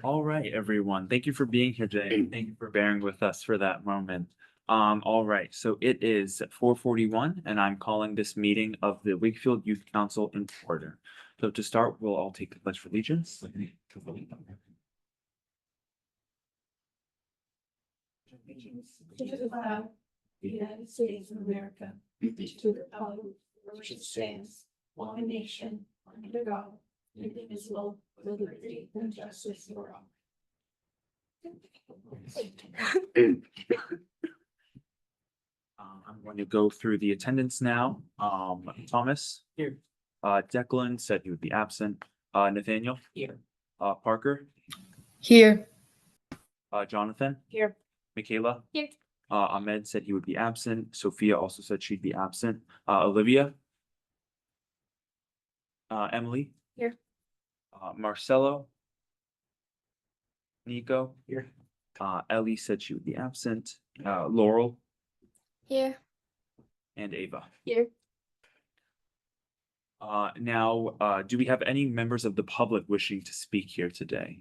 All right, everyone. Thank you for being here today. And thank you for bearing with us for that moment. All right, so it is 4:41, and I'm calling this meeting of the Wakefield Youth Council in order. So to start, we'll all take the pledge of allegiance. To the flag, the United States of America, to the republic for which it stands, one nation, under God, indivisible, with liberty and justice for all. I'm going to go through the attendance now. Thomas? Here. Declan said he would be absent. Nathaniel? Here. Parker? Here. Jonathan? Here. Michaela? Here. Ahmed said he would be absent. Sophia also said she'd be absent. Olivia? Emily? Here. Marcelo? Nico? Here. Ellie said she would be absent. Laurel? Here. And Ava. Here. Now, do we have any members of the public wishing to speak here today?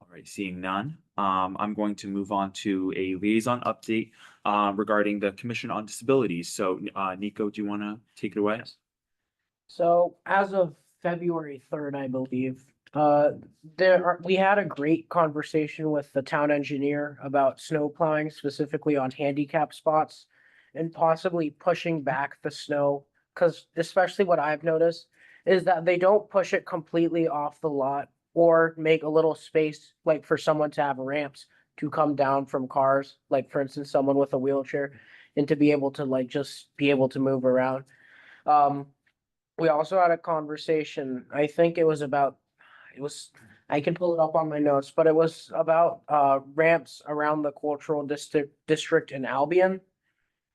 All right, seeing none, I'm going to move on to a liaison update regarding the Commission on Disabilities. So, Nico, do you want to take it away? So as of February 3rd, I believe, we had a great conversation with the town engineer about snow plowing, specifically on handicap spots and possibly pushing back the snow. Because especially what I've noticed is that they don't push it completely off the lot or make a little space like for someone to have ramps to come down from cars, like for instance, someone with a wheelchair, and to be able to like just be able to move around. We also had a conversation, I think it was, I can pull it up on my notes, but it was about ramps around the cultural district in Albion.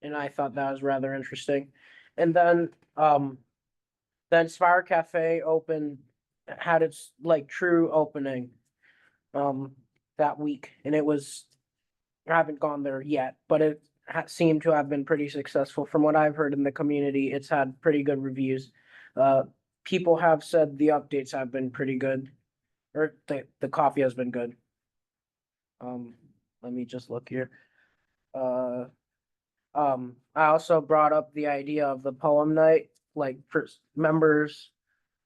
And I thought that was rather interesting. And then Spire Cafe had its like true opening that week, and I haven't gone there yet, but it seemed to have been pretty successful. From what I've heard in the community, it's had pretty good reviews. People have said the updates have been pretty good, or the coffee has been good. Let me just look here. I also brought up the idea of the poem night, like for members,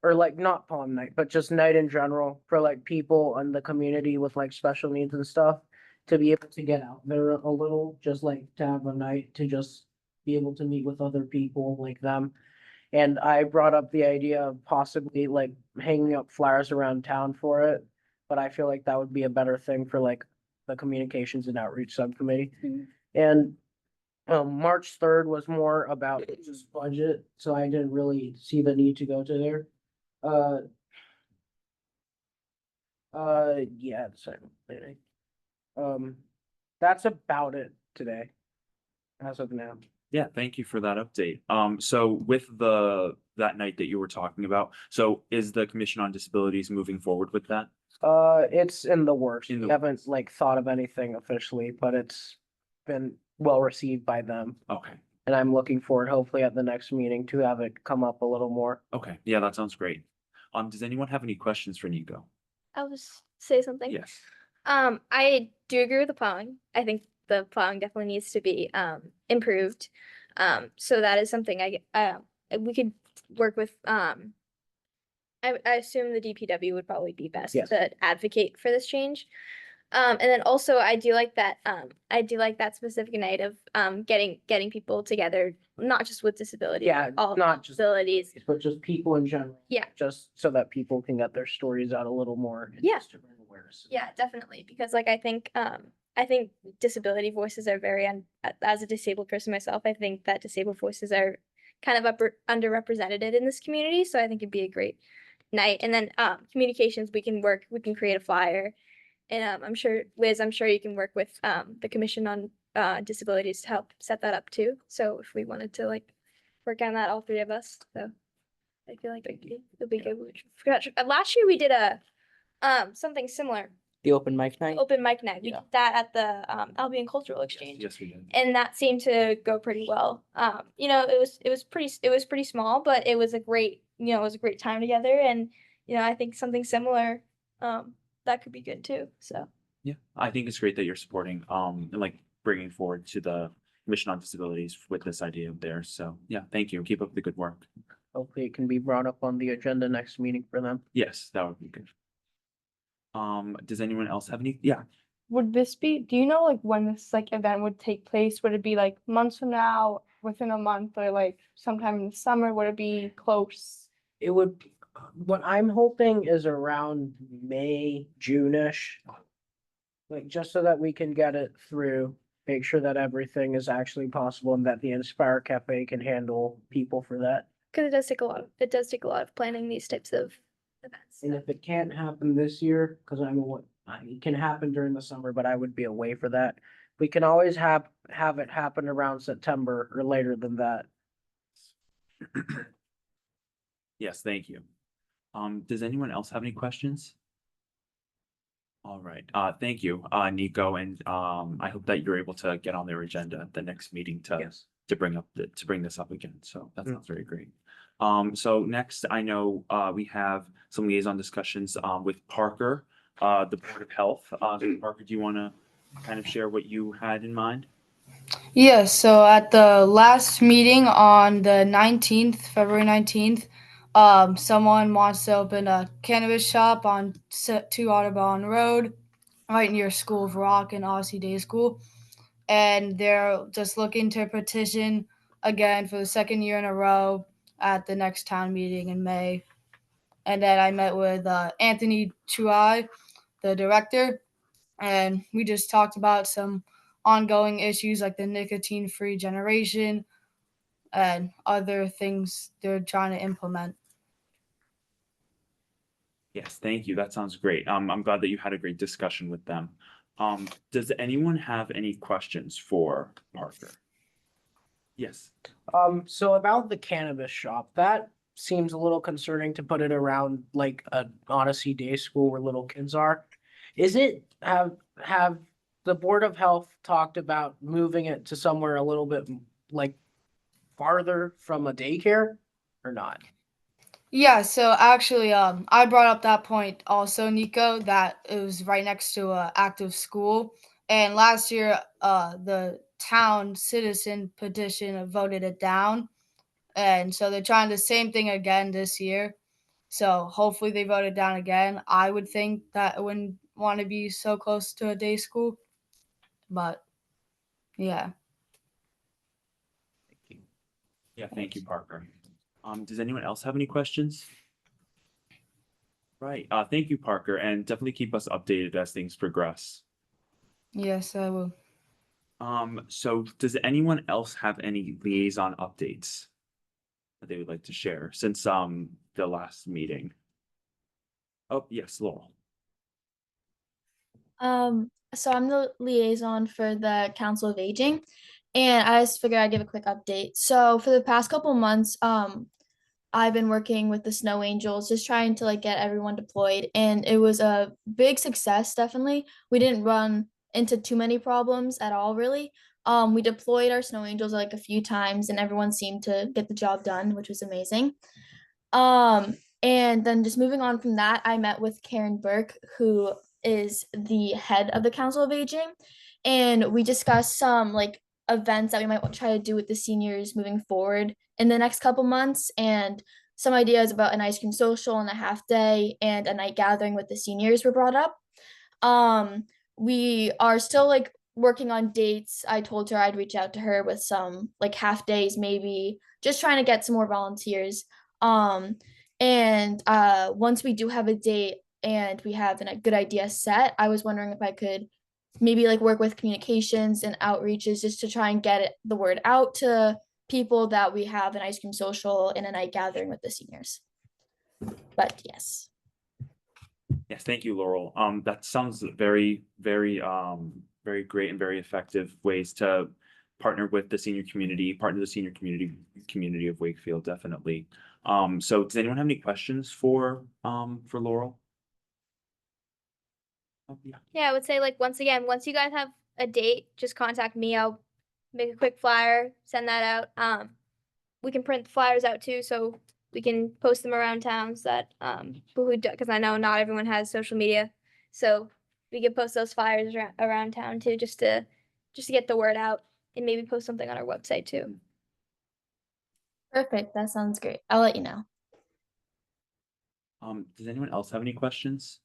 or like not poem night, but just night in general for like people in the community with like special needs and stuff, to be able to get out there a little, just like to have a night to just be able to meet with other people like them. And I brought up the idea of possibly like hanging up flyers around town for it, but I feel like that would be a better thing for like the communications and outreach subcommittee. And March 3rd was more about just budget, so I didn't really see the need to go to there. Yeah, the second meeting. That's about it today, as of now. Yeah, thank you for that update. So with that night that you were talking about, so is the Commission on Disabilities moving forward with that? It's in the works. In the We haven't like thought of anything officially, but it's been well received by them. Okay, And I'm looking forward, hopefully at the next meeting, to have it come up a little more. okay, yeah, that sounds great. Does anyone have any questions for Nico? I'll just say something. Yes. I do agree with the plowing. I think the plowing definitely needs to be improved. So that is something we could work with. I assume the DPW would probably be best Yes. to advocate for this change. And then also I do like that specific night of getting people together, not just with disabilities, Yeah, all not just disabilities. but just people in general. Yeah. Just so that people can get their stories out a little more. and Yeah. just to bring awareness. Yeah, definitely. Because like I think disability voices are very as a disabled person myself, I think that disabled voices are kind of underrepresented in this community. So I think it'd be a great night. And then communications, we can create a flyer. And I'm sure, Liz, you can work with the Commission on Disabilities to help set that up too. So if we wanted to like work on that, all three of us. So I feel like it'll be good. Last year we did a something similar. The open mic night. Open mic night. We Yeah. did that at the Albion Cultural Exchange. Yes, we did. And that seemed to go pretty well. It was pretty small, but it was a great time together. And I think something similar, that could be good too, so. Yeah, I think it's great that you're supporting, and like bringing forward to the Mission on Disabilities with this idea there. So yeah, thank you. Keep up the good work. Hopefully it can be brought up on the agenda next meeting for them. Yes, that would be good. Does anyone else have any? Yeah, Would this be, do you know like when this like event would take place? Would it be like months from now, within a month, or like sometime in the summer? Would it be close? It would, what I'm hoping is around May, June-ish. Like, just so that we can get it through, make sure that everything is actually possible and that the Inspire Cafe can handle people for that. Cause it does take a lot of planning these types of events. And if it can't happen this year, cause it can happen during the summer, but I would be away for that. We can always have it happen around September or later than that. yes, thank you. Does anyone else have any questions? All right, thank you, Nico, and I hope that you're able to get on their agenda at the next meeting to Yes. to bring this up again. So that Mm. sounds very great. So next, I know we have some liaison discussions with Parker, the Board of Health. Parker, do you want to kind of share what you had in mind? Yes, so at the last meeting on the 19th, February 19th, someone wants to open a cannabis shop on 2 Audubon Road, right near School of Rock and Odyssey Day School. And they're just looking to petition again for the second year in a row at the next town meeting in May. And then I met with Anthony Chuai, the director, and we just talked about some ongoing issues like the nicotine-free generation and other things they're trying to implement. Yes, thank you. That sounds great. I'm glad that you had a great discussion with them. Does anyone have any questions for Parker? Yes. So about the cannabis shop, that seems a little concerning to put it around like a Odyssey Day School where little kids are. Is it, have the Board of Health talked about moving it to somewhere a little bit like farther from a daycare or not? Yeah, so actually, I brought up that point also, Nico, that it was right next to a active school. And last year, the town citizen petition voted it down. And so they're trying the same thing again this year. So hopefully they vote it down again. I would think that it wouldn't want to be so close to a day school. But yeah. Yeah, thank you, Parker. Does anyone else have any questions? Right, thank you, Parker, and definitely keep us updated as things progress. Yes, I will. So does anyone else have any liaison updates that they would like to share since the last meeting? Oh, yes, Laurel. So I'm the liaison for the Council of Aging, and I just figured I'd give a quick update. So for the past couple months, I've been working with the Snow Angels, just trying to like get everyone deployed, and it was a big success. Definitely, we didn't run into too many problems at all, really. We deployed our Snow Angels like a few times, and everyone seemed to get the job done, which was amazing. And then just moving on from that, I met with Karen Burke, who is the head of the Council of Aging, and we discussed some like events that we might try to do with the seniors moving forward in the next couple months, and some ideas about an ice cream social and a half day and a night gathering with the seniors were brought up. We are still like working on dates. I told her I'd reach out to her with some like half days, maybe just trying to get some more volunteers. And once we do have a date and we have a good idea set, I was wondering if I could maybe like work with communications and outreaches just to try and get the word out to people that we have an ice cream social and a night gathering with the seniors. But yes. Yes, thank you, Laurel. That sounds very, very, very great and very effective ways to partner with the senior community, partner the senior community of Wakefield, definitely. So does anyone have any questions for Laurel? Oh, yeah. Yeah, I would say like once again, once you guys have a date, just contact me. I'll make a quick flyer, send that out. We can print the flyers out too, so we can post them around town so that people who do, because I know not everyone has social media, so we could post those flyers around town too, just to get the word out, and maybe post something on our website too. Perfect. That sounds great. I'll let you know. Does anyone else have any questions?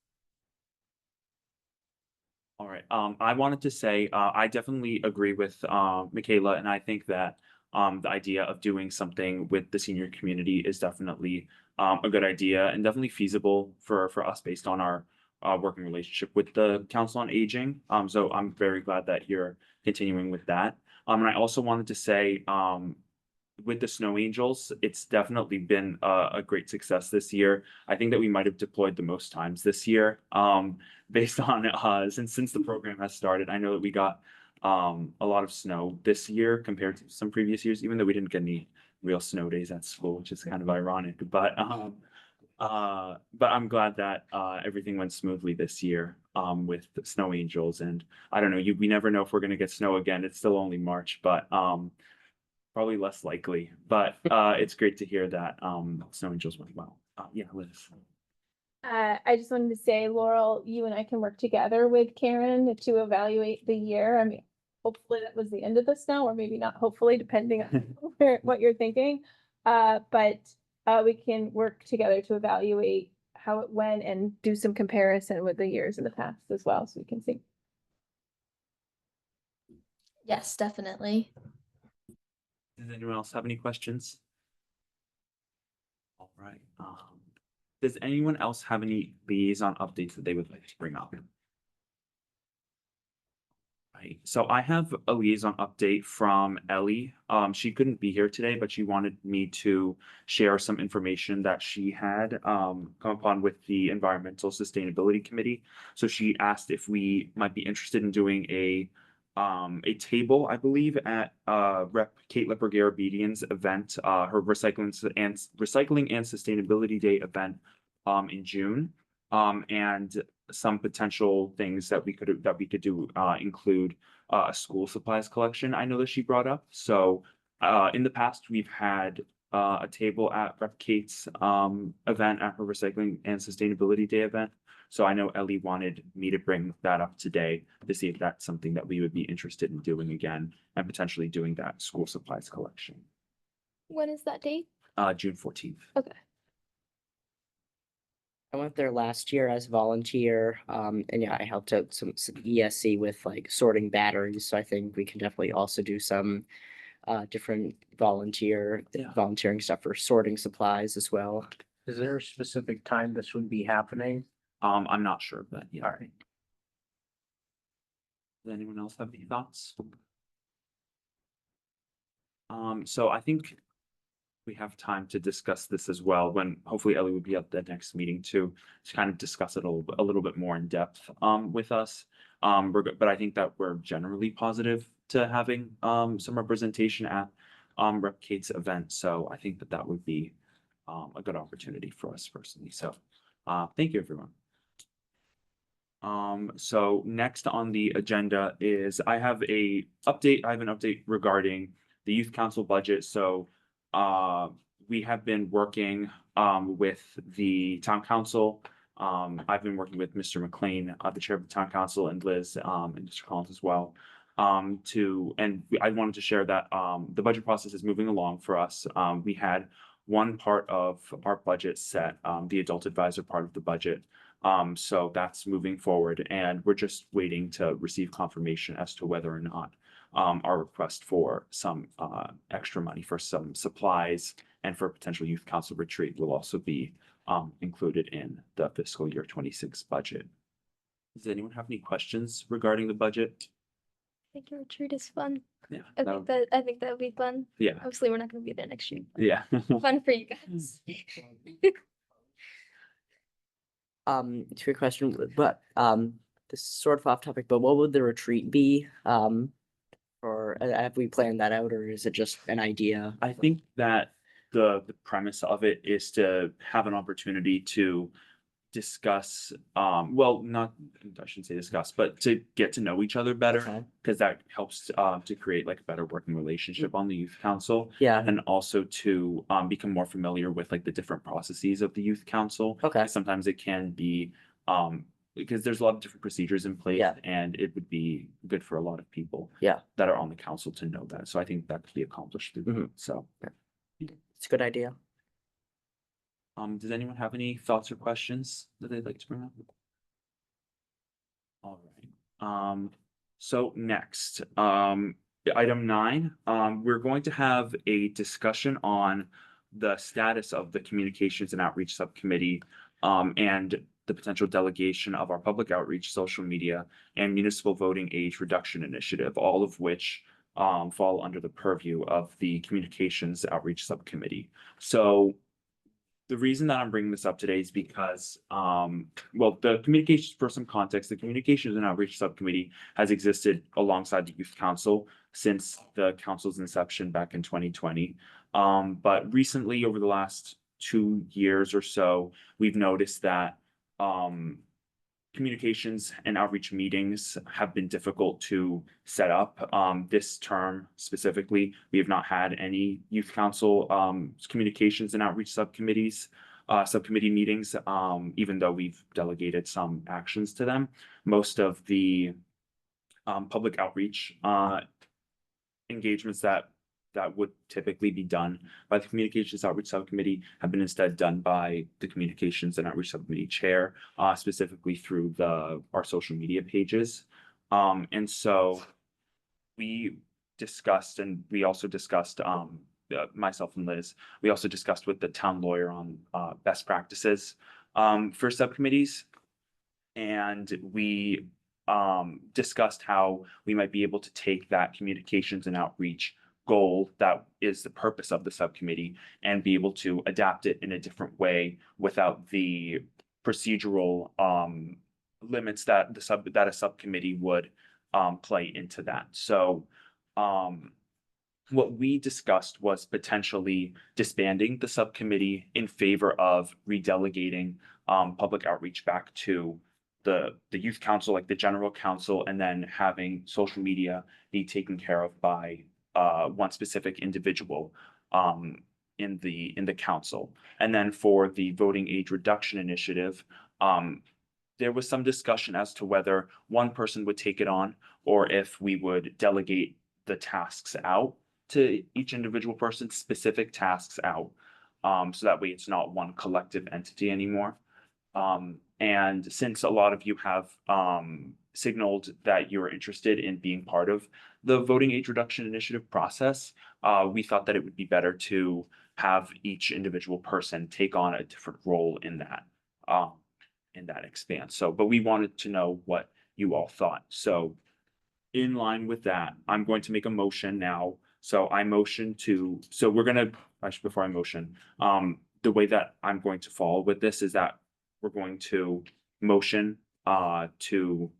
All right, I wanted to say, I definitely agree with, Michaela, and I think that, the idea of doing something with the senior community is definitely, a good idea and definitely feasible for us based on our, working relationship with the Council on Aging. So I'm very glad that you're continuing with that. And I also wanted to say, with the Snow Angels, it's definitely been a great success this year. I think that we might have deployed the most times this year, based on since the program has started. I know that we got a lot of snow this year compared to some previous years, even though we didn't get any real snow days at school, which is kind of ironic. But I'm glad that everything went smoothly this year with the Snow Angels. And I don't know, we never know if we're gonna get snow again. It's still only March, but probably less likely, but it's great to hear that Snow Angels went well. Yeah, Liz. I just wanted to say, Laurel, you and I can work together with Karen to evaluate the year. I mean, hopefully that was the end of the snow, or maybe not, hopefully, depending on what you're thinking. But we can work together to evaluate how it went and do some comparison with the years in the past as well, so we can see. Yes, definitely. Does anyone else have any questions? All right. Does anyone else have any liaison updates that they would like to bring up? Right. So I have a liaison update from Ellie. She couldn't be here today, but she wanted me to share some information that she had come upon with the Environmental Sustainability Committee. So she asked if we might be interested in doing a table, I believe, at Rep. Kate Leperguer-Bedian's event, her Recycling and Sustainability Day event in June. And some potential things that we could do include a school supplies collection. I know that she brought up. So in the past, we've had a table at Rep. Kate's event at her Recycling and Sustainability Day event. So I know Ellie wanted me to bring that up today to see if that's something that we would be interested in doing again and potentially doing that school supplies collection. When is that date? June 14th. Okay. I went there last year as volunteer, and yeah, I helped out some ESC with like sorting batteries. So I think we can definitely also do some different volunteering stuff for sorting supplies as well. Is there a specific time this would be happening? I'm not sure, but yeah. All right. Does anyone else have any thoughts? So I think we have time to discuss this as well when hopefully Ellie would be at the next meeting to kind of discuss it a little bit more in depth with us. But I think that we're generally positive to having some representation at Rep. Kate's event. So I think that would be a good opportunity for us personally. So thank you, everyone. So next on the agenda is I have an update regarding the youth council budget. So we have been working with the town council. I've been working with Mr. McLean, the chair of the town council, and Liz and Mr. Collins as well. I wanted to share that the budget process is moving along for us. We had one part of our budget set, the adult advisor part of the budget. So that's moving forward, and we're just waiting to receive confirmation as to whether or not our request for some extra money for some supplies and for a potential youth council retreat will also be included in the fiscal year 26 budget. Does anyone have any questions regarding the budget? I think your retreat is fun. Yeah. I think that would be fun. Yeah. Obviously, we're not going to be there next year. But Yeah. fun for you guys. To your question, but this is sort of off topic, but what would the retreat be? Or have we planned that out, or is it just an idea? I think that the premise of it is to have an opportunity to discuss, well, not, I shouldn't say discuss, but to get to know each other better. Okay. Because that helps to create like a better working relationship on the youth council. Yeah. And also to become more familiar with like the different processes of the youth council. Okay. Sometimes it can be because there's a lot of different procedures in place. Yeah. And it would be good for a lot of people. Yeah. That are on the council to know that. So I think that could be accomplished through Mhm. so. It's a good idea. Does anyone have any thoughts or questions that they'd like to bring up? All right. So next, item 9, we're going to have a discussion on the status of the Communications and Outreach Subcommittee, and the potential delegation of our public outreach, social media, and municipal voting age reduction initiative, all of which fall under the purview of the Communications Outreach Subcommittee. So the reason that I'm bringing this up today is because, well, the communications, for some context, the Communications and Outreach Subcommittee has existed alongside the Youth Council since the council's inception back in 2020. But recently, over the last 2 years or so, we've noticed that communications and outreach meetings have been difficult to set up. This term specifically, we have not had any youth council communications and outreach subcommittee meetings, even though we've delegated some actions to them. Most of the public outreach engagements that would typically be done by the Communications Outreach Subcommittee have been instead done by the Communications and Outreach Subcommittee Chair, specifically through our social media pages. And so we discussed, and we also discussed, myself and Liz, we also discussed with the town lawyer on best practices for subcommittees. And we discussed how we might be able to take that communications and outreach goal that is the purpose of the subcommittee and be able to adapt it in a different way without the procedural limits that a subcommittee would play into that. So what we discussed was potentially disbanding the subcommittee in favor of redelegating public outreach back to the youth council, like the general council, and then having social media be taken care of by one specific individual in the council. And then for the voting age reduction initiative, there was some discussion as to whether one person would take it on or if we would delegate the tasks out to each individual person, specific tasks out. So that way it's not one collective entity anymore. And since a lot of you have signaled that you're interested in being part of the voting age reduction initiative process, we thought that it would be better to have each individual person take on a different role in that expanse. So, but we wanted to know what you all thought. So in line with that, I'm going to make a motion now. So I motion to, so we're gonna, actually, before I motion, the way that I'm going to follow with this is that we're going to motion to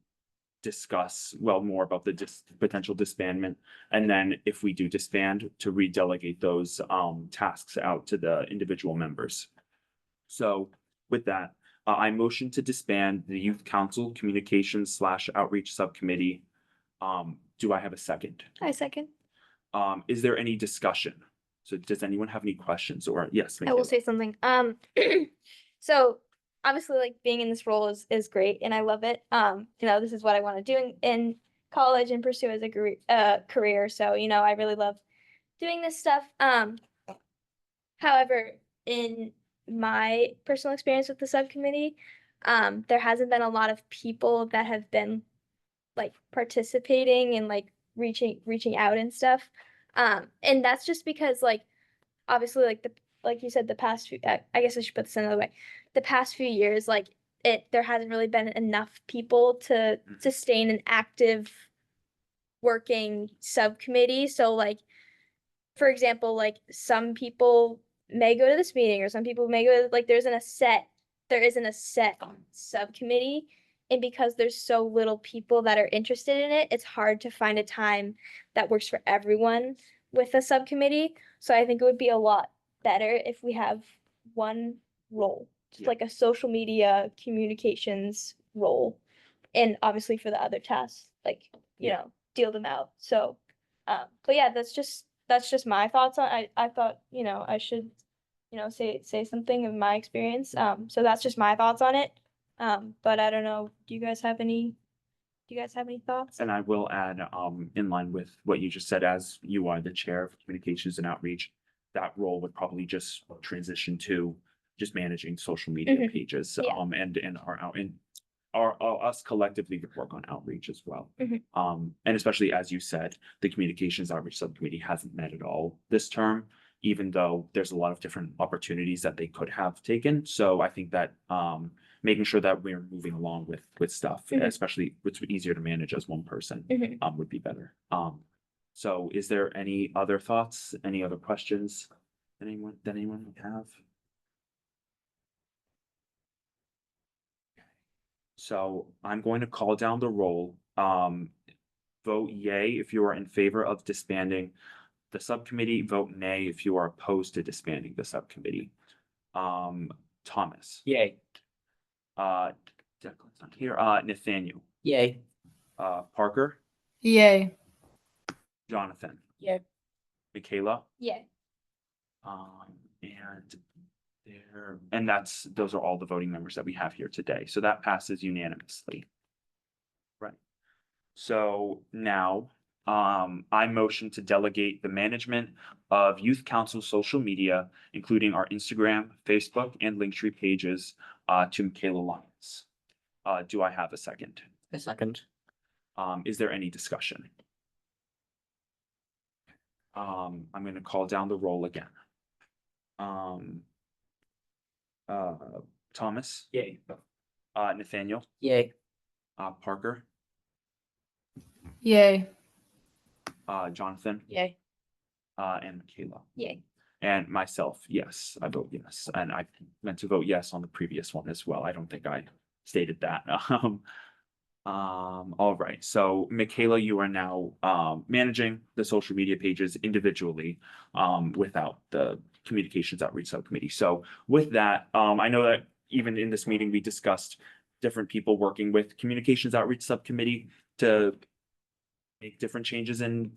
discuss, well, more about the potential disbandment. And then if we do disband, to redelegate those tasks out to the individual members. So with that, I motion to disband the Youth Council Communications / Outreach Subcommittee. Do I have a second? I second. Is there any discussion? So does anyone have any questions or yes? I will Michaela. say something. So obviously like being in this role is great and I love it. This is what I want to do in college and pursue as a career. So, I really love doing this stuff. However, in my personal experience with the subcommittee, there hasn't been a lot of people that have been like participating and like reaching out and stuff. And that's just because like obviously like you said, the past few, I guess I should put this another way. The past few years, like there hasn't really been enough people to sustain an active working subcommittee. So like, for example, like some people may go to this meeting or some people may go to, like there isn't a set subcommittee. And because there's so little people that are interested in it, it's hard to find a time that works for everyone with a subcommittee. So I think it would be a lot better if we have one role just Yeah. like a social media communications role. And obviously for the other tasks, like, you Yeah. know, deal them out. So, but yeah, that's just my thoughts on, I thought, you know, I should, you know, say something of my experience. So that's just my thoughts on it. But I don't know, do you guys have any thoughts? And I will add, in line with what you just said, as you are the chair of communications and outreach, that role would probably just transition to just managing social media Mhm. pages, Yeah. and our out and our us collectively would work on outreach as well. Mhm. And especially as you said, the communications outreach subcommittee hasn't met at all this term, even though there's a lot of different opportunities that they could have taken. So I think that, making sure that we're moving along with stuff, Mhm. especially it's easier to manage as one person, Mhm. would be better. So is there any other thoughts, any other questions? That anyone would have? So I'm going to call down the roll. Vote yay if you are in favor of disbanding the subcommittee, vote nay if you are opposed to disbanding the subcommittee. Thomas, Yay. Declan's not here, Nathaniel, Yay. Parker, Yay. Jonathan, Yay. Michaela, Yeah. and those are all the voting members that we have here today. So that passes unanimously. Right. So now, I motion to delegate the management of Youth Council social media, including our Instagram, Facebook, and Linktree pages, to Michaela Lyons. Do I have a second? A second. Is there any discussion? I'm gonna call down the roll again. Uh, Thomas, Yay. Nathaniel, Yay. Parker, Yay. Jonathan, Yay. and Michaela. Yay. And myself, yes, I vote yes. And I meant to vote yes on the previous one as well. I don't think I stated that. All right. So Michaela, you are now managing the social media pages individually, without the communications outreach subcommittee. So with that, I know that even in this meeting, we discussed different people working with communications outreach subcommittee to make different changes in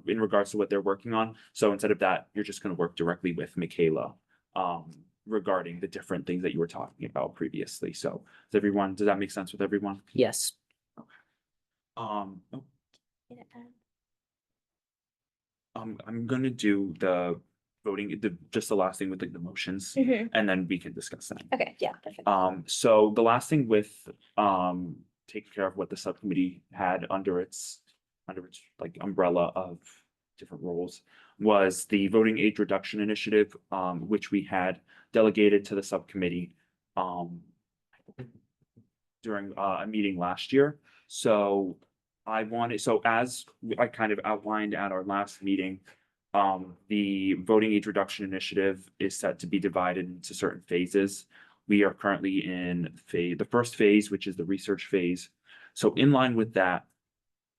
regards to what they're working on. So instead of that, you're just gonna work directly with Michaela regarding the different things that you were talking about previously. So does that make sense with everyone? Yes. Oh, Yeah. I'm gonna do the voting, just the last thing with like the motions, Mhm. and then we can discuss that. Okay, yeah, perfect. So the last thing with taking care of what the subcommittee had under its like umbrella of different roles was the voting age reduction initiative, which we had delegated to the subcommittee during a meeting last year. So as I kind of outlined at our last meeting, the voting age reduction initiative is set to be divided into certain phases. We are currently in the first phase, which is the research phase. So in line with that,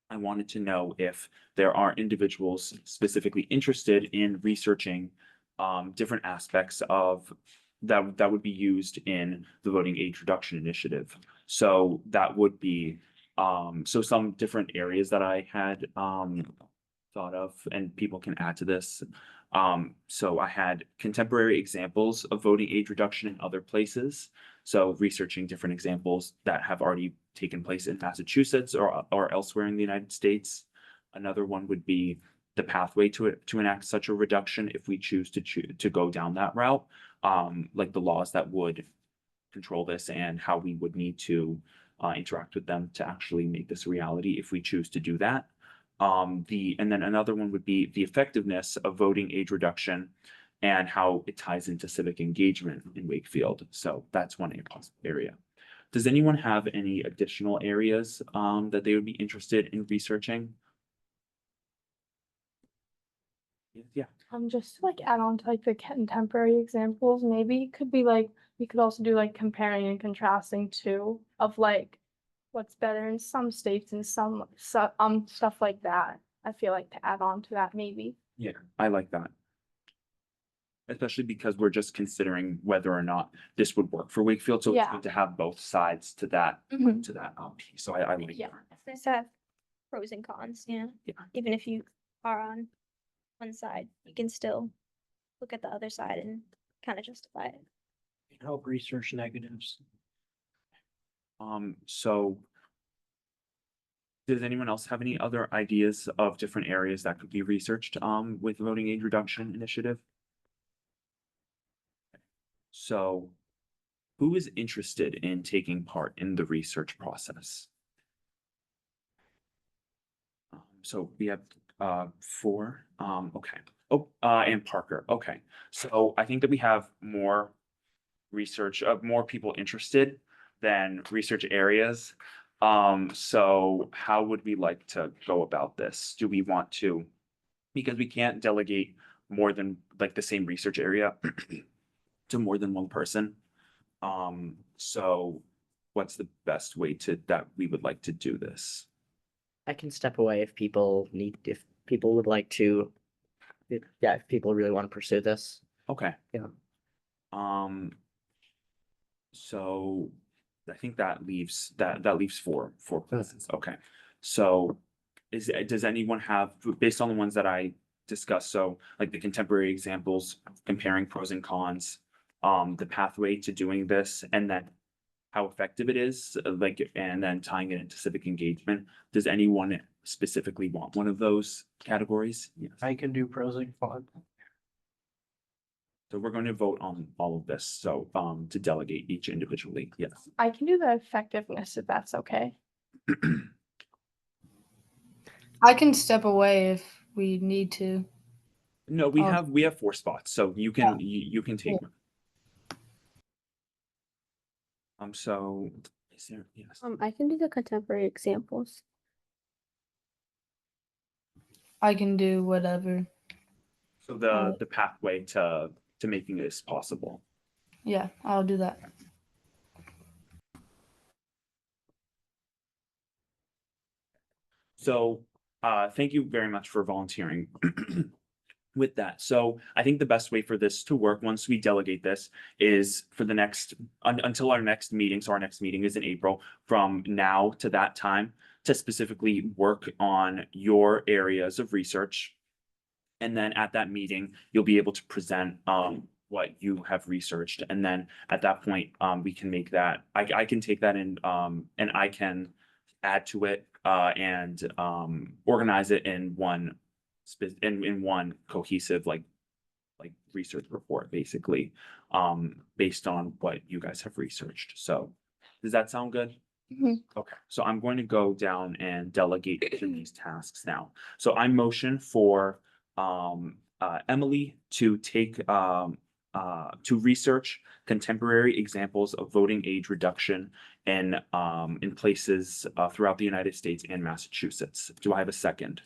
I wanted to know if there are individuals specifically interested in researching different aspects of that would be used in the voting age reduction initiative. So that would be so some different areas that I had thought of, and people can add to this. So I had contemporary examples of voting age reduction in other places. So researching different examples that have already taken place in Massachusetts or elsewhere in the United States. Another one would be the pathway to enact such a reduction if we choose to go down that route. Like the laws that would control this and how we would need to interact with them to actually make this a reality if we choose to do that. And then another one would be the effectiveness of voting age reduction and how it ties into civic engagement in Wakefield. So that's one area. Does anyone have any additional areas that they would be interested in researching? Yeah, Just to like add on to like the contemporary examples, maybe it could be like, we could also do like comparing and contrasting too, of like what's better in some states and some, stuff like that. I feel like to add on to that maybe. yeah, I like that. especially because we're just considering whether or not this would work for Wakefield, so it's Yeah. good to have both sides to that, Mhm. piece, so I like Yeah. that. It's nice to have pros and cons, yeah. Yeah. Even if you are on one side, you can still look at the other side and kind of justify it. Help research negatives. So does anyone else have any other ideas of different areas that could be researched, with voting age reduction initiative? So who is interested in taking part in the research process? So we have, four, okay. Oh, and Parker, okay. So I think that we have more research, more people interested than research areas. So how would we like to go about this? Do we want to, because we can't delegate more than like the same research area to more than one person. So what's the best way that we would like to do this? I can step away if people would like to. If people really want to pursue this. Okay. Yeah. So I think that leaves four places. Okay. So does anyone have, based on the ones that I discussed, so like the contemporary examples, comparing pros and cons, the pathway to doing this, and then how effective it is, like, and then tying it into civic engagement. Does anyone specifically want one of those categories? Yes. I can do pros and cons. So we're going to vote on all of this. So, to delegate each individually. Yes. I can do the effectiveness if that's okay. I can step away if we need to. No, we have 4 spots, so you can, Yeah. you can take Yeah. one. So is there, yes. I can do the contemporary examples. I can do whatever. So the pathway to making this possible. Yeah, I'll do that. So, thank you very much for volunteering with that. So I think the best way for this to work, once we delegate this, is for the next, until our next meeting. So our next meeting is in April, from now to that time, to specifically work on your areas of research. And then at that meeting, you'll be able to present, what you have researched. And then at that point, we can make that, I can take that in, and I can add to it, and organize it in one in one cohesive, like research report, basically, based on what you guys have researched. So does that sound good? Mhm. Okay, so I'm going to go down and delegate each of these tasks now. So I motion for Emily to take to research contemporary examples of voting age reduction in places throughout the United States and Massachusetts. Do I have a second?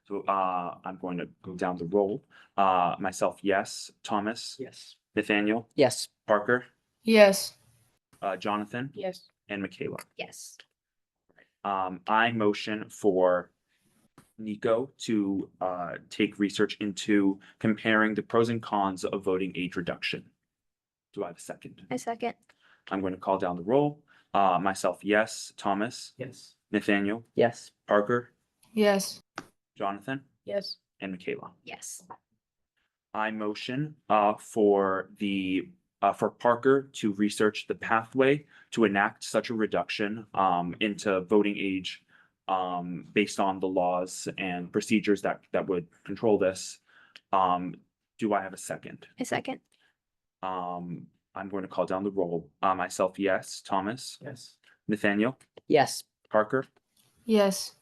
So I'm going to go down the roll. Myself, yes. Thomas, Yes. Nathaniel, Yes. Parker, Yes. Jonathan, Yes. and Michaela. Yes. I motion for Nico to take research into comparing the pros and cons of voting age reduction. Do I have a second? I second. I'm going to call down the roll. Myself, yes. Thomas, Yes. Nathaniel, Yes. Parker, Yes. Jonathan, Yes. and Michaela. Yes. I motion for Parker to research the pathway to enact such a reduction into voting age, based on the laws and procedures that would control this. Do I have a second? I second. I'm going to call down the roll. Myself, yes. Thomas, Yes. Nathaniel, Yes. Parker, Yes.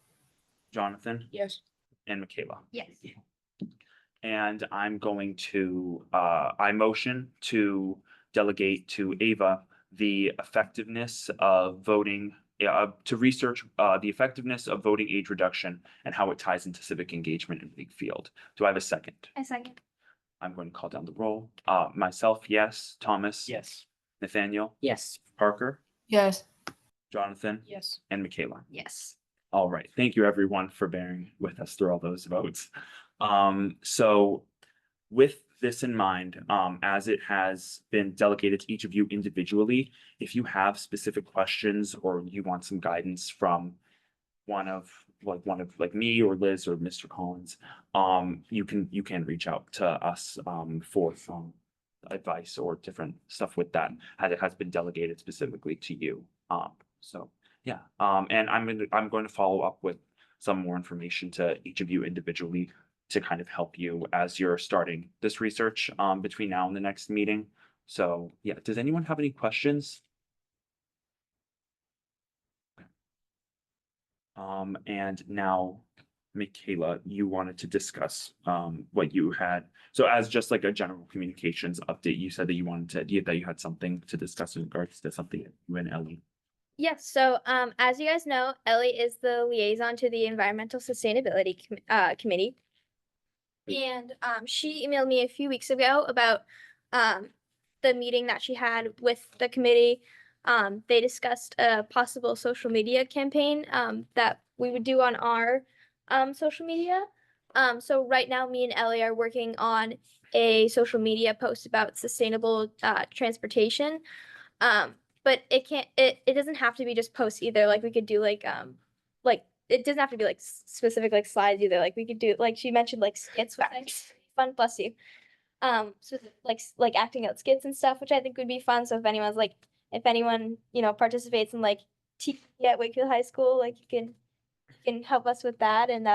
Jonathan, Yes. and Michaela. Yes. And I'm going to, I motion to delegate to Ava the effectiveness of voting, to research the effectiveness of voting age reduction and how it ties into civic engagement in Wakefield. Do I have a second? I second. I'm going to call down the roll. Myself, yes. Thomas, Yes. Nathaniel, Yes. Parker, Yes. Jonathan, Yes. and Michaela. Yes. All right. Thank you, everyone, for bearing with us through all those votes. So with this in mind, as it has been delegated to each of you individually, if you have specific questions or you want some guidance from one of like me or Liz or Mr. Collins, you can reach out to us for some advice or different stuff with that, as it has been delegated specifically to you. So yeah, and I'm going to follow up with some more information to each of you individually to kind of help you as you're starting this research between now and the next meeting. So yeah, does anyone have any questions? And now, Michaela, you wanted to discuss what you had. So as just like a general communications update, you said that you had something to discuss in regards to something you and Ellie. Yes, so as you guys know, Ellie is the liaison to the Environmental Sustainability Committee. And she emailed me a few weeks ago about the meeting that she had with the committee. They discussed a possible social media campaign that we would do on our social media. So right now, me and Ellie are working on a social media post about sustainable transportation. But it doesn't have to be just posts either. Like we could do like it doesn't have to be like specific like slides either. Like we could do like she mentioned like skits, which I think would be fun. Bless you. So like acting out skits and stuff, which I think would be fun. So if anyone participates in like TV at Wakefield High School, like you can help us with that. And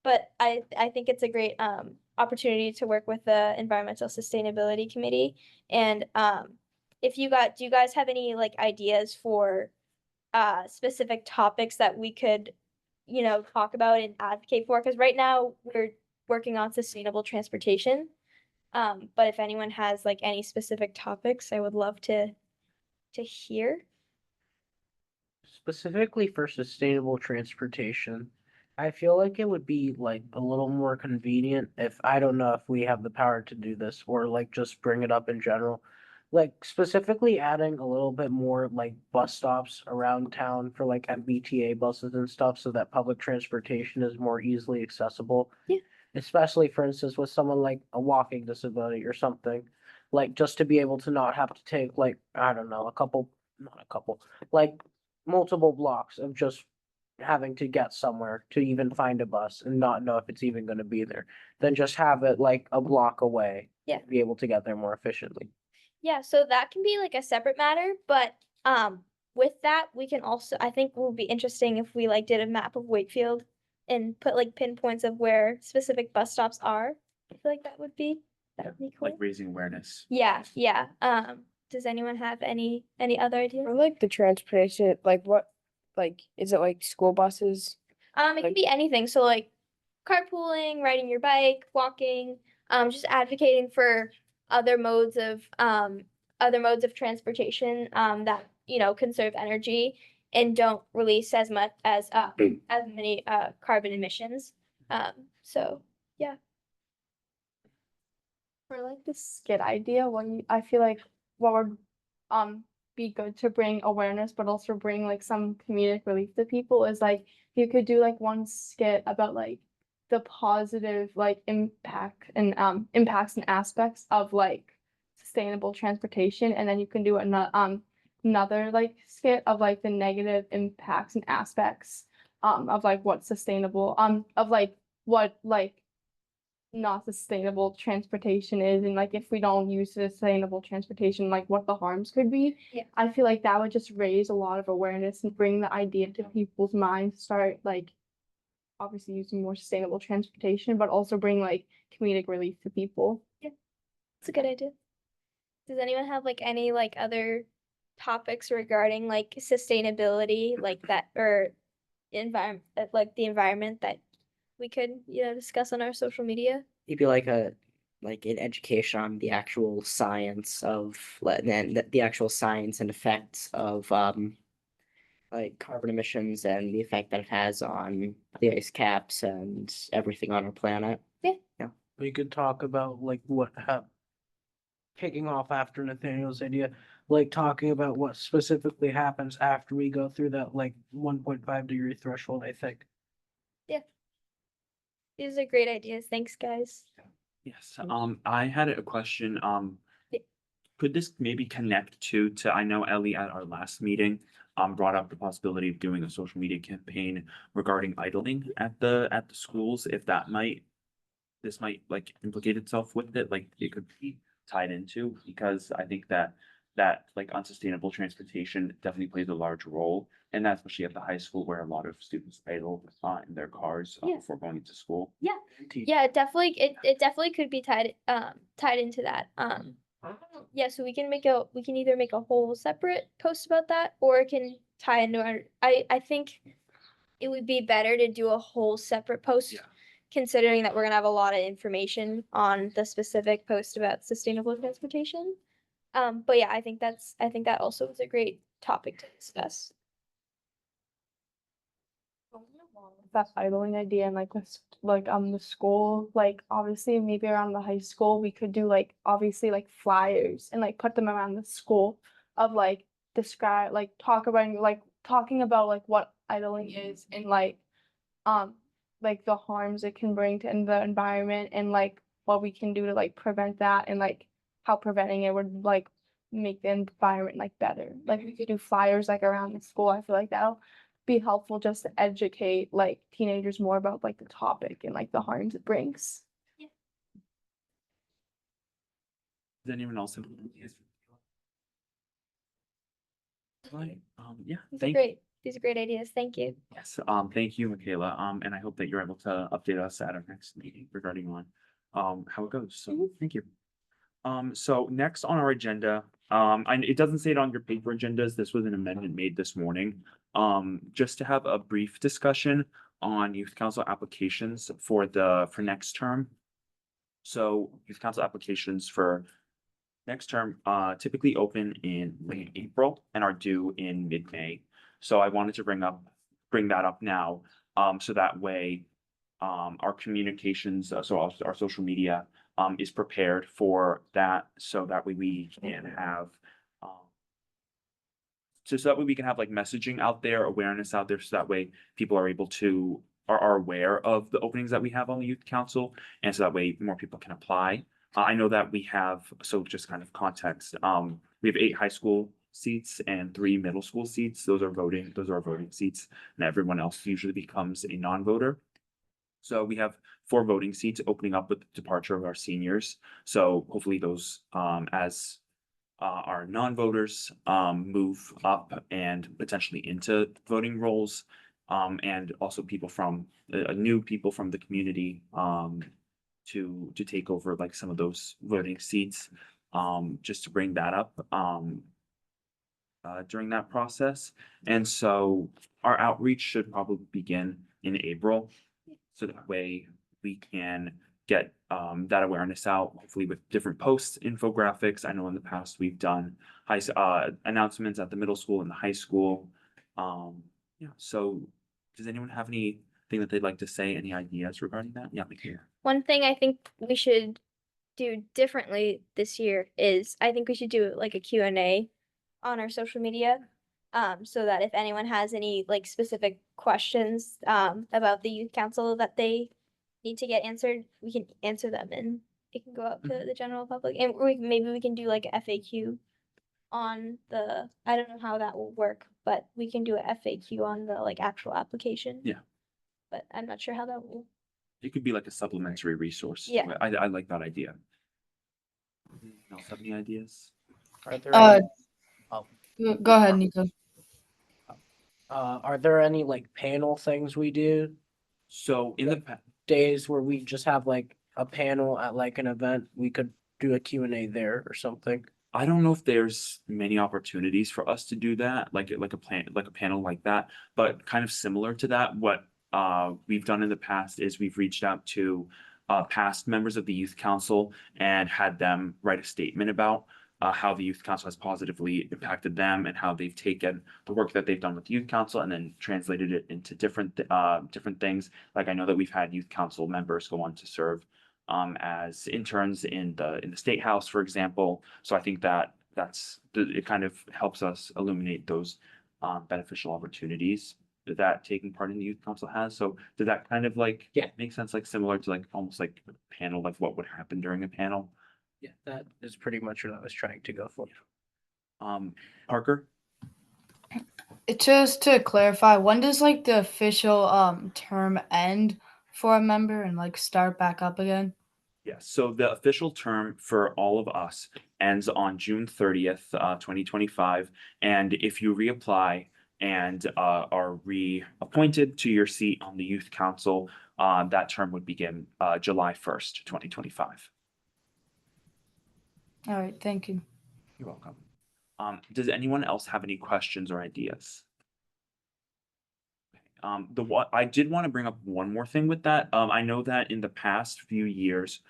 but I think it's a great opportunity to work with the Environmental Sustainability Committee. And do you guys have any like ideas for specific topics that we could talk about and advocate for? Because right now we're working on sustainable transportation. But if anyone has like any specific topics, I would love to hear. Specifically for sustainable transportation, I feel like it would be like a little more convenient if I don't know if we have the power to do this or like just bring it up in general. Like specifically adding a little bit more like bus stops around town for like MBTA buses and stuff so that public transportation is more easily accessible. Yeah. Especially for instance with someone like a walking disability or something. Like just to be able to not have to take like, I don't know, not a couple, like multiple blocks of just having to get somewhere to even find a bus and not know if it's even going to be there, then just have it like a block away. Yeah. To be able to get there more efficiently. Yeah, so that can be like a separate matter, but with that we can also I think it would be interesting if we like did a map of Wakefield and put like pinpoints of where specific bus stops are. I feel like that would be cool. Like raising awareness. Yeah, yeah. Does anyone have any other ideas? Or like the transportation, like is it like school buses? It can be anything. So like carpooling, riding your bike, walking, just advocating for other modes of transportation that conserve energy and don't release as much as many carbon emissions. So yeah. For like the skit idea, I feel like what would be good to bring awareness, but also bring like some comedic relief to people is like you could do like one skit about like the positive like impacts and aspects of like sustainable transportation, and then you can do another like skit of like the negative impacts and aspects of like what's sustainable of like what like not sustainable transportation is, and like if we don't use sustainable transportation, like what the harms could be. Yeah. I feel like that would just raise a lot of awareness and bring the idea to people's minds, start like obviously using more sustainable transportation, but also bring like comedic relief to people. It's a good idea. Does anyone have like any like other topics regarding like sustainability like that or environment like the environment that we could discuss on our social media? Maybe like an education on the actual science of and the actual science and effects of like carbon emissions and the effect that it has on the ice caps and everything on our planet. We could talk about like kicking off after Nathaniel's idea, like talking about what specifically happens after we go through that like 1.5-degree threshold, I think. These are great ideas. Thanks, guys. Yes, I had a question, Yeah. could this maybe connect to, I know Ellie at our last meeting, brought up the possibility of doing a social media campaign regarding idling at the schools, if that might, this might like implicate itself with it, like it could be tied into, because I think that like unsustainable transportation definitely plays a large role, and that's especially at the high school where a lot of students idle in their cars Yeah. before going to school. Yeah, yeah, it definitely could be tied into that. Yeah, so we can either make a whole separate post about that, or it can tie into our, I think it would be better to do a whole separate post, Yeah. considering that we're gonna have a lot of information on the specific post about sustainable transportation. But yeah, I think that also is a great topic to discuss. That idling idea and like with the school, like obviously maybe around the high school we could do like obviously like flyers and like put them around the school of like describe like talking about like what idling is and um like the harms it can bring to in the environment and like what we can do to like prevent that and like how preventing it would like make the environment like better. Like we could do flyers like around the school. I feel like that'll be helpful just to educate like teenagers more about like the topic and like the harms it brings. Does anyone else have any ideas? Right, yeah, These are thank great. These are great ideas. Thank you. yes, thank you, Michaela, and I hope that you're able to update us at our next meeting regarding on, how it goes, so, thank you. So next on our agenda, and it doesn't say it on your paper agendas, this was an amendment made this morning. Just to have a brief discussion on youth council applications for next term. So youth council applications for next term, typically open in late April and are due in mid-May. So I wanted to bring that up now, so that way, our communications, so our social media, is prepared for that, so that way we can have, um, so that way we can have like messaging out there, awareness out there, so that way people are able to, are aware of the openings that we have on the youth council, and so that way more people can apply. I know that we have, so just kind of context, we have 8 high school seats and 3 middle school seats. Those are our voting seats, and everyone else usually becomes a non-voter. So we have 4 voting seats opening up with the departure of our seniors. So hopefully those, as our non-voters move up and potentially into voting roles, and also people from new people from the community, to take over like some of those voting seats, just to bring that up during that process. And so our outreach should probably begin in April. So that way we can get that awareness out, hopefully with different posts, infographics. I know in the past we've done announcements at the middle school and the high school. Yeah, so does anyone have anything that they'd like to say? Any ideas regarding that? Yeah, Michaela. One thing I think we should do differently this year is I think we should do like a Q&A on our social media. So that if anyone has any like specific questions about the youth council that they need to get answered, we can answer them and it can go out to the general public. And maybe we can do like a FAQ on the, I don't know how that will work, but we can do a FAQ on the like actual application. Yeah. But I'm not sure how that will. It could be like a supplementary resource. Yeah. I like that idea. Anyone else have any ideas? Are there Uh, any, Go ahead, Nico. are there any like panel things we do? So in the past, Days where we just have like a panel at like an event, we could do a Q&A there or something. I don't know if there's many opportunities for us to do that, like a panel like that, but kind of similar to that, what we've done in the past is we've reached out to past members of the youth council and had them write a statement about how the youth council has positively impacted them and how they've taken the work that they've done with the youth council and then translated it into different things. Like I know that we've had youth council members go on to serve as interns in the state house, for example. So I think it kind of helps us illuminate those beneficial opportunities. that taking part in the youth council has. So did that kind of like Yeah. make sense, like similar to like almost like a panel, like what would happen during a panel? Yeah, that is pretty much what I was trying to go for. Parker? Just to clarify, when does like the official term end for a member and like start back up again? Yes, so the official term for all of us ends on June 30th, 2025. And if you reapply and are reappointed to your seat on the youth council, that term would begin July 1st, 2025. All right, thank you. You're welcome. Does anyone else have any questions or ideas? I did want to bring up one more thing with that. I know that in the past few years,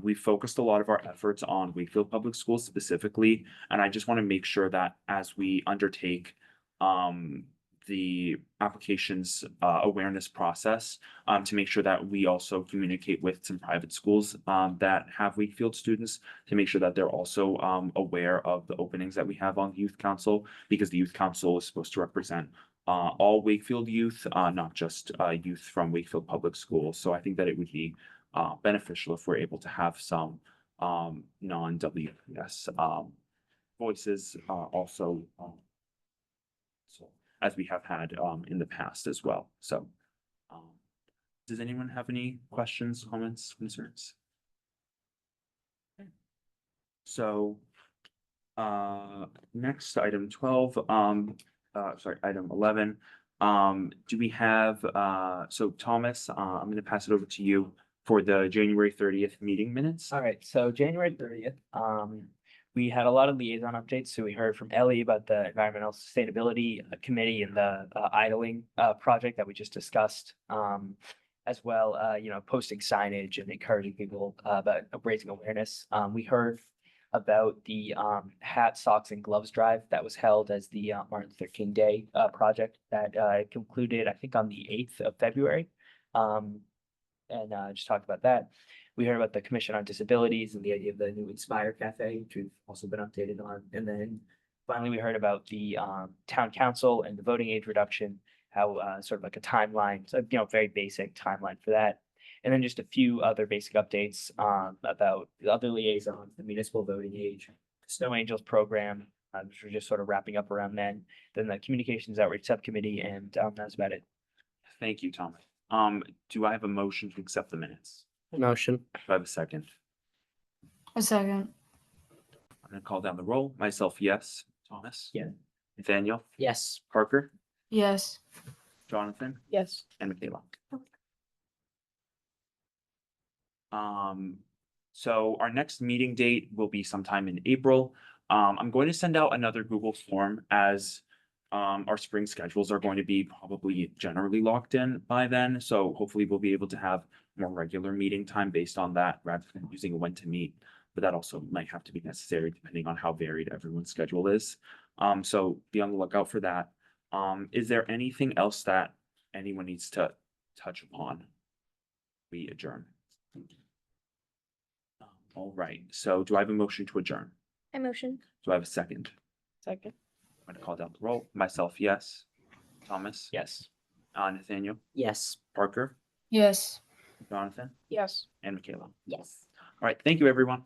we focused a lot of our efforts on Wakefield Public Schools specifically, and I just want to make sure that as we undertake the applications awareness process, to make sure that we also communicate with some private schools that have Wakefield students to make sure that they're also aware of the openings that we have on the youth council, because the youth council is supposed to represent all Wakefield youth, not just youth from Wakefield Public Schools. So I think that it would be beneficial if we're able to have some non-WPS voices also, so as we have had in the past as well. So does anyone have any questions, comments, concerns? Okay. So next, item 12, sorry, item 11. Do we have, so Thomas, I'm gonna pass it over to you for the January 30th meeting minutes. All right, so January 30th, we had a lot of liaison updates. So we heard from Ellie about the Environmental Sustainability Committee and the idling project that we just discussed. As well, posting signage and encouraging people about raising awareness. We heard about the hat, socks, and gloves drive that was held as the Martin Luther King Day project that concluded, I think, on the 8th of February. And just talked about that. We heard about the Commission on Disabilities and the idea of the new Inspire Cafe, which we've also been updated on. And then finally, we heard about the town council and the voting age reduction, how sort of like a timeline, so very basic timeline for that. And then just a few other basic updates about the other liaisons, the municipal voting age, Snow Angels program, which we're just sort of wrapping up around then the communications outreach subcommittee, and that's about it. Thank you, Thomas. Do I have a motion to accept the minutes? Motion. Do I have a second? A second. I'm gonna call down the roll. Myself, yes. Thomas? Yeah. Nathaniel? Yes. Parker? Yes. Jonathan? Yes. And Michaela. So our next meeting date will be sometime in April. I'm going to send out another Google form as our spring schedules are going to be probably generally locked in by then. So hopefully we'll be able to have more regular meeting time based on that rather than using a when to meet. But that also might have to be necessary depending on how varied everyone's schedule is. So be on the lookout for that. Is there anything else that anyone needs to touch upon? We adjourn. All right, so do I have a motion to adjourn? I motion. Do I have a second? Second. I'm gonna call down the roll. Myself, yes. Thomas? Yes. Nathaniel? Yes. Parker? Yes. Jonathan? Yes. And Michaela? Yes. All right, thank you, everyone.